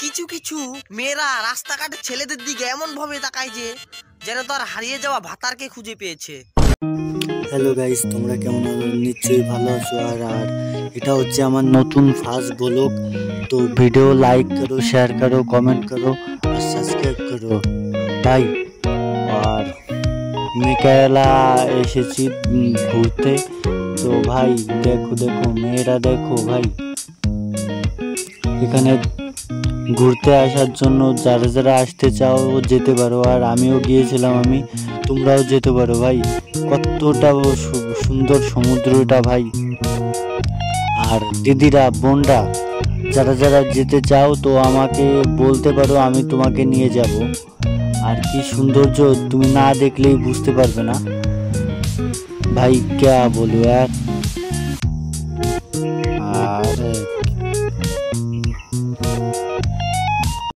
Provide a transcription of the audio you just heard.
কিছু কিছু মেয়েরা রাস্তাঘাটে ছেলেদের দিকে এমন ভাবে তাকায় যে যেন তার হারিয়ে যাওয়া ভাতারকে খুঁজে পেয়েছে। হ্যালো গাইস, তোমরা কেমন আছো? নিশ্চয়ই ভালো আছো। আর এটা হচ্ছে আমার নতুন ফার্স্ট ব্লগ। তো ভিডিও লাইক করো, শেয়ার করো, কমেন্ট করো আর সাবস্ক্রাইব করো ভাই। আর মেকালা এসেছি ঘুরতে। তো ভাই দেখো মেয়েরা দেখো ভাই, এখানে ঘুরতে আসার জন্য যারা যারা আসতে চাও যেতে পারো। আর আমিও গিয়েছিলাম, তোমরাও যেতে পারো ভাই। কতটা সুন্দর সমুদ্রটা ভাই। আর দিদিরা বোনরা যারা যারা যেতে চাও তো আমাকে বলতে পারো, আমি তোমাকে নিয়ে যাব। আর কি সৌন্দর্য তুমি না দেখলেই বুঝতে পারবে না ভাই, ক্যা বলো।